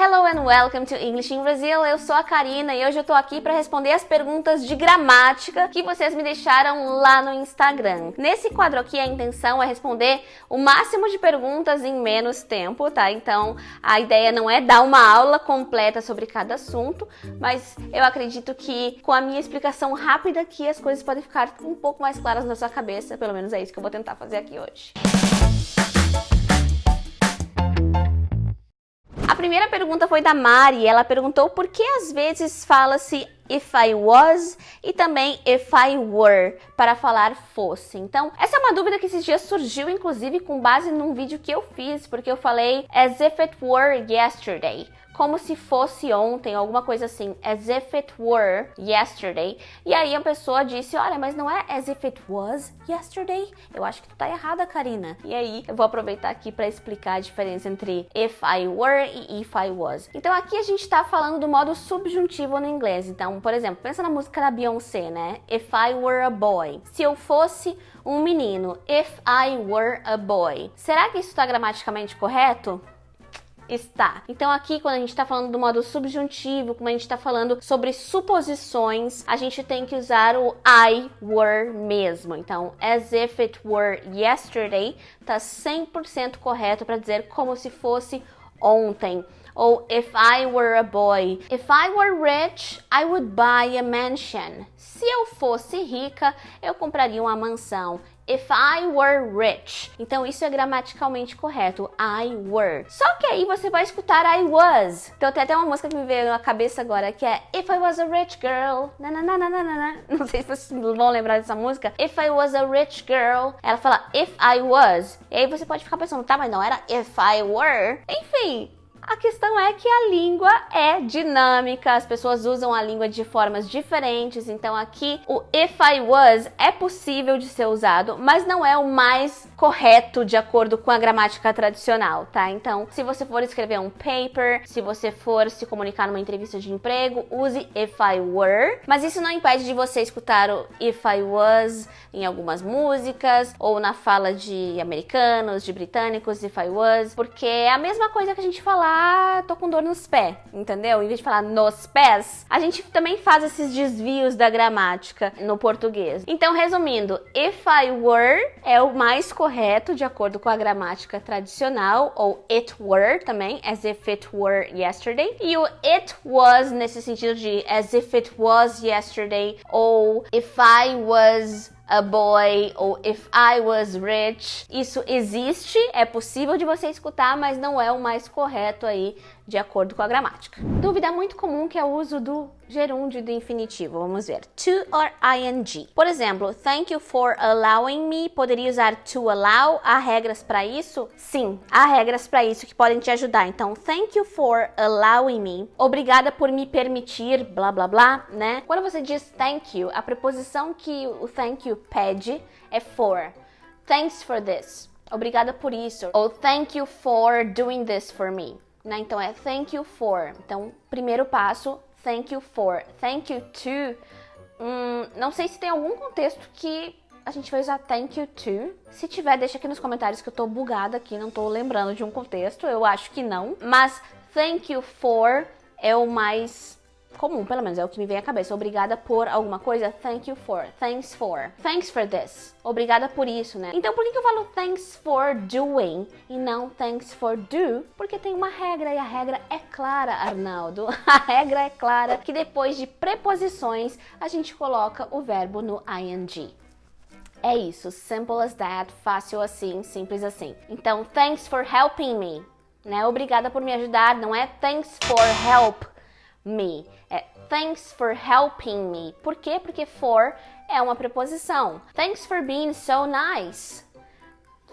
Hello and welcome to English in Brazil. Eu sou a Karina e hoje eu tô aqui para responder as perguntas de gramática que vocês me deixaram lá no Instagram. Nesse quadro aqui a intenção é responder o máximo de perguntas em menos tempo, tá? Então a ideia não é dar uma aula completa sobre cada assunto, mas eu acredito que com a minha explicação rápida aqui as coisas podem ficar um pouco mais claras na sua cabeça, pelo menos é isso que eu vou tentar fazer aqui hoje. A primeira pergunta foi da Mari, ela perguntou por que às vezes fala-se if I was e também if I were para falar fosse. Então, essa é uma dúvida que esses dias surgiu, inclusive com base num vídeo que eu fiz, porque eu falei as if it were yesterday, como se fosse ontem, alguma coisa assim, as if it were yesterday. E aí a pessoa disse, olha, mas não é as if it was yesterday? Eu acho que tu tá errada, Karina. E aí eu vou aproveitar aqui para explicar a diferença entre if I were e if I was. Então aqui a gente tá falando do modo subjuntivo no inglês. Então, por exemplo, pensa na música da Beyoncé, né? If I were a boy. Se eu fosse um menino. If I were a boy. Será que isso está gramaticalmente correto? Está. Então aqui quando a gente está falando do modo subjuntivo, como a gente está falando sobre suposições, a gente tem que usar o I were mesmo. Então, as if it were yesterday, tá 100% correto para dizer como se fosse ontem. Ou if I were a boy. If I were rich, I would buy a mansion. Se eu fosse rica, eu compraria uma mansão. If I were rich. Então isso é gramaticalmente correto. I were. Só que aí você vai escutar I was. Então tem até uma música que me veio na cabeça agora que é If I was a rich girl. Não sei se vocês vão lembrar dessa música. If I was a rich girl. Ela fala if I was. E aí você pode ficar pensando, tá, mas não era if I were. Enfim. A questão é que a língua é dinâmica, as pessoas usam a língua de formas diferentes, então aqui o if I was é possível de ser usado, mas não é o mais correto de acordo com a gramática tradicional, tá? Então, se você for escrever um paper, se você for se comunicar numa entrevista de emprego, use if I were, mas isso não impede de você escutar o if I was em algumas músicas, ou na fala de americanos, de britânicos, if I was, porque é a mesma coisa que a gente fala tô com dor nos pés, entendeu? Em vez de falar nos pés, a gente também faz esses desvios da gramática no português. Então, resumindo, if I were é o mais correto de acordo com a gramática tradicional, ou it were também, as if it were yesterday. E o it was nesse sentido de as if it was yesterday, ou if I was a boy, ou if I was rich. Isso existe, é possível de você escutar, mas não é o mais correto aí de acordo com a gramática. Dúvida muito comum que é o uso do gerúndio do infinitivo. Vamos ver. To or ing. Por exemplo, thank you for allowing me. Poderia usar to allow. Há regras para isso? Sim, há regras para isso que podem te ajudar. Então, thank you for allowing me. Obrigada por me permitir, blá blá blá, né? Quando você diz thank you, a preposição que o thank you pede é for. Thanks for this. Obrigada por isso. Ou thank you for doing this for me. Né? Então é thank you for. Então, primeiro passo, thank you for. Thank you to. Não sei se tem algum contexto que a gente vai usar thank you to. Se tiver, deixa aqui nos comentários que eu tô bugada aqui, não tô lembrando de um contexto. Eu acho que não. Mas thank you for é o mais comum, pelo menos é o que me vem à cabeça. Obrigada por alguma coisa, thank you for, thanks for this, obrigada por isso, né? Então por que eu falo thanks for doing e não thanks for do? Porque tem uma regra e a regra é clara, Arnaldo. A regra é clara que depois de preposições a gente coloca o verbo no ing. É isso, simple as that, fácil assim, simples assim. Então thanks for helping me, né? Obrigada por me ajudar, não é thanks for help me, é thanks for helping me. Por quê? Porque for é uma preposição. Thanks for being so nice.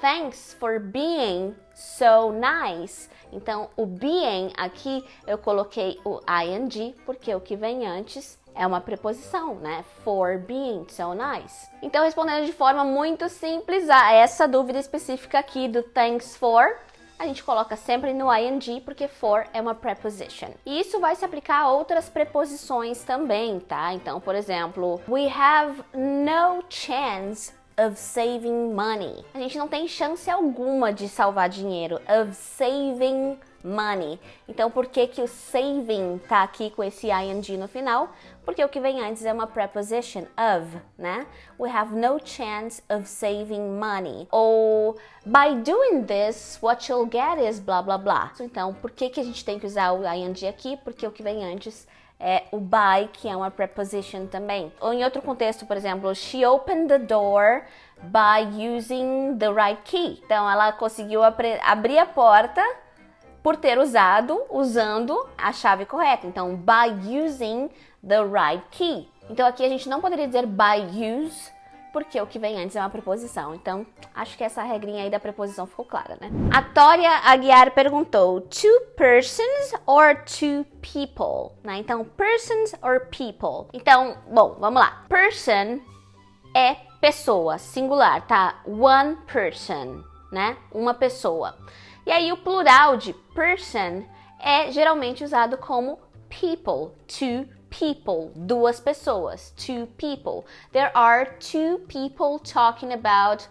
Thanks for being so nice. Então, o being aqui eu coloquei o ing porque o que vem antes é uma preposição, né? For being so nice. Então, respondendo de forma muito simples a essa dúvida específica aqui do thanks for, a gente coloca sempre no ing porque for é uma preposition. E isso vai se aplicar a outras preposições também, tá? Então, por exemplo, we have no chance of saving money. A gente não tem chance alguma de salvar dinheiro. Of saving money. Então, por que que o saving tá aqui com esse ing no final? Porque o que vem antes é uma preposition, of, né? We have no chance of saving money. Ou, by doing this, what you'll get is blá, blá, blá. Então, por que que a gente tem que usar o ing aqui? Porque o que vem antes é o by, que é uma preposition também. Ou em outro contexto, por exemplo, she opened the door by using the right key. Então, ela conseguiu abrir a porta por ter usando a chave correta. Então, by using the right key. Então, aqui a gente não poderia dizer by use, porque o que vem antes é uma preposição. Então, acho que essa regrinha aí da preposição ficou clara, né? A Tória Aguiar perguntou, two persons or two people? Né? Então, persons or people? Então, bom, vamos lá. Person é pessoa, singular, tá? One person, né? Uma pessoa. E aí o plural de person é geralmente usado como people, two people, duas pessoas, two people. There are two people talking about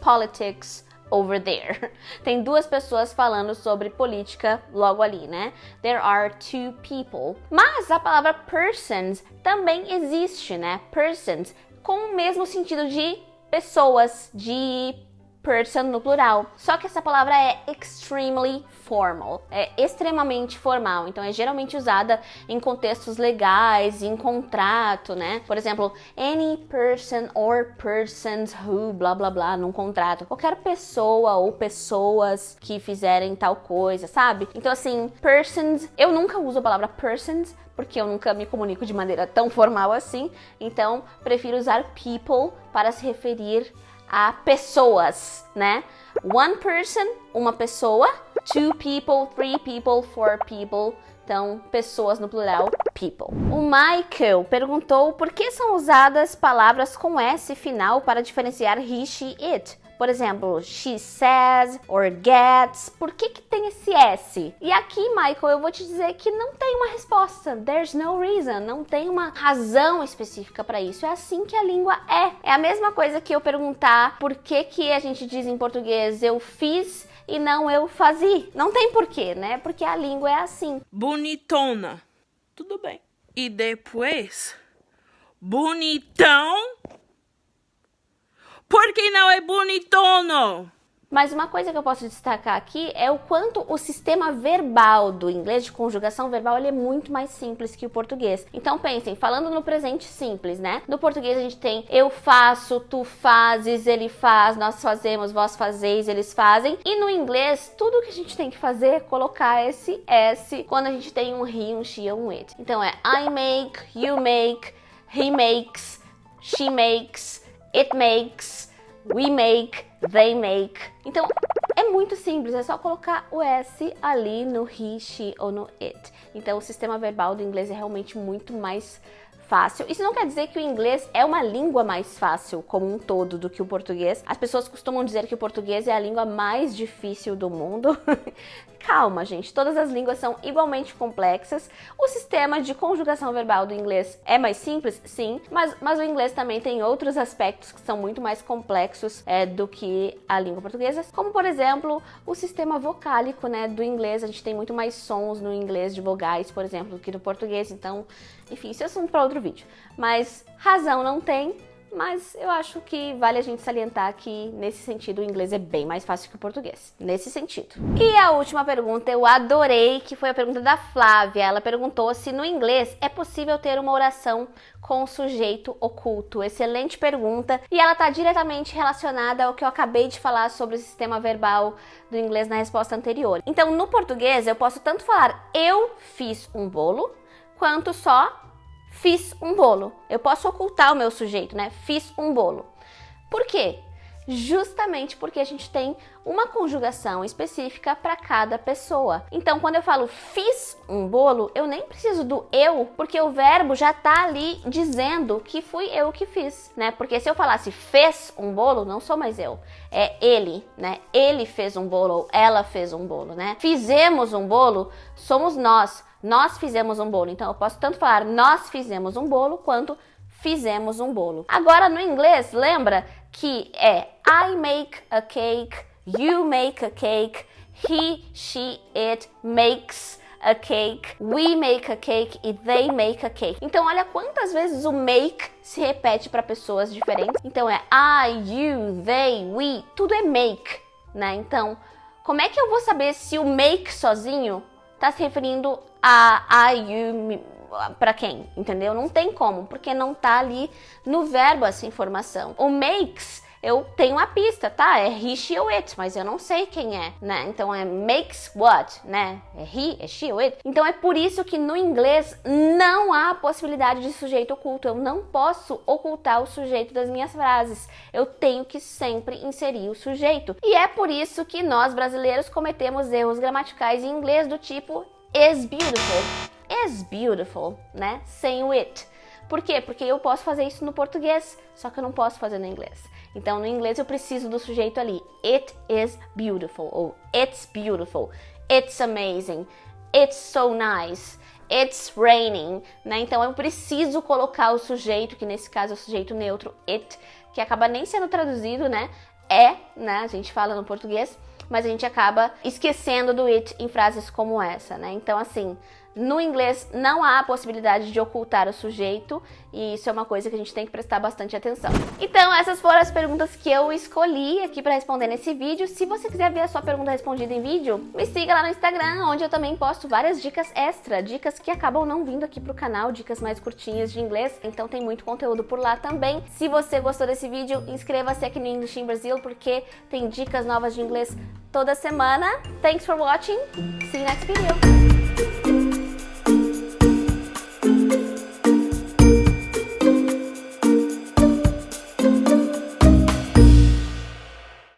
politics over there. Tem duas pessoas falando sobre política logo ali, né? There are two people. Mas a palavra persons também existe, né? Persons, com o mesmo sentido de pessoas, de person no plural. Só que essa palavra é extremely formal, é extremamente formal, então é geralmente usada em contextos legais, em contrato, né? Por exemplo, any person or persons who, blá blá blá, num contrato. Qualquer pessoa ou pessoas que fizerem tal coisa, sabe? Então assim, persons, eu nunca uso a palavra persons, porque eu nunca me comunico de maneira tão formal assim, então prefiro usar people para se referir a pessoas, né? One person, uma pessoa. Two people, three people, four people. Então, pessoas no plural, people. O Michael perguntou por que são usadas palavras com S final para diferenciar he, she, it. Por exemplo, she says or gets. Por que que tem esse S? E aqui, Michael, eu vou te dizer que não tem uma resposta. There's no reason. Não tem uma razão específica para isso. É assim que a língua é. É a mesma coisa que eu perguntar por que que a gente diz em português eu fiz e não eu fazia. Não tem porquê, né? Porque a língua é assim. Bonitona. Tudo bem. E depois, bonitão. Por que não é bonitono? Mas uma coisa que eu posso destacar aqui é o quanto o sistema verbal do inglês, de conjugação verbal, ele é muito mais simples que o português. Então pensem, falando no presente simples, né? No português a gente tem eu faço, tu fazes, ele faz, nós fazemos, vós fazeis, eles fazem. E no inglês, tudo que a gente tem que fazer é colocar esse S quando a gente tem um he, um she ou um it. Então é I make, you make, he makes, she makes, it makes, we make, they make. Então, é muito simples, é só colocar o S ali no he, she ou no it. Então, o sistema verbal do inglês é realmente muito mais fácil. Isso não quer dizer que o inglês é uma língua mais fácil como um todo do que o português. As pessoas costumam dizer que o português é a língua mais difícil do mundo. Calma, gente, todas as línguas são igualmente complexas. O sistema de conjugação verbal do inglês é mais simples? Sim, mas o inglês também tem outros aspectos que são muito mais complexos do que a língua portuguesa, como, por exemplo, o sistema vocálico, né, do inglês. A gente tem muito mais sons no inglês de vogais, por exemplo, do que no português. Então, enfim, isso é assunto para outro vídeo. Mas razão não tem. Mas eu acho que vale a gente salientar que, nesse sentido, o inglês é bem mais fácil que o português. Nesse sentido. E a última pergunta eu adorei, que foi a pergunta da Flávia. Ela perguntou se no inglês é possível ter uma oração com sujeito oculto. Excelente pergunta. E ela está diretamente relacionada ao que eu acabei de falar sobre o sistema verbal do inglês na resposta anterior. Então, no português, eu posso tanto falar eu fiz um bolo, quanto só fiz um bolo. Eu posso ocultar o meu sujeito, né? Fiz um bolo. Por quê? Justamente porque a gente tem uma conjugação específica para cada pessoa. Então, quando eu falo fiz um bolo, eu nem preciso do eu, porque o verbo já tá ali dizendo que fui eu que fiz, né? Porque se eu falasse fez um bolo, não sou mais eu, é ele, né? Ele fez um bolo ou ela fez um bolo, né? Fizemos um bolo, somos nós. Nós fizemos um bolo. Então, eu posso tanto falar nós fizemos um bolo, quanto fizemos um bolo. Agora no inglês, lembra que é I make a cake, you make a cake, he, she, it makes a cake, we make a cake e they make a cake. Então olha quantas vezes o make se repete para pessoas diferentes. Então é I, you, they, we, tudo é make, né? Então, como é que eu vou saber se o make sozinho tá se referindo a I, you, para quem? Entendeu? Não tem como, porque não tá ali no verbo essa informação. O makes, eu tenho a pista, tá? É he, she ou it, mas eu não sei quem é, né? Então é makes what, né? É he, é she ou it. Então é por isso que no inglês não há possibilidade de sujeito oculto. Eu não posso ocultar o sujeito das minhas frases. Eu tenho que sempre inserir o sujeito. E é por isso que nós brasileiros cometemos erros gramaticais em inglês do tipo is beautiful, né? Sem o it. Por quê? Porque eu posso fazer isso no português, só que eu não posso fazer no inglês. Então, no inglês eu preciso do sujeito ali. It is beautiful, ou it's beautiful, it's amazing, it's so nice, it's raining, né? Então, eu preciso colocar o sujeito, que nesse caso é o sujeito neutro, it, que acaba nem sendo traduzido, né? É, né? A gente fala no português, mas a gente acaba esquecendo do it em frases como essa, né? Então, assim, no inglês não há a possibilidade de ocultar o sujeito e isso é uma coisa que a gente tem que prestar bastante atenção. Então, essas foram as perguntas que eu escolhi aqui para responder nesse vídeo. Se você quiser ver a sua pergunta respondida em vídeo, me siga lá no Instagram, onde eu também posto várias dicas extra, dicas que acabam não vindo aqui pro canal, dicas mais curtinhas de inglês, então tem muito conteúdo por lá também. Se você gostou desse vídeo, inscreva-se aqui no English in Brazil, porque tem dicas novas de inglês toda semana. Thanks for watching, see you next video!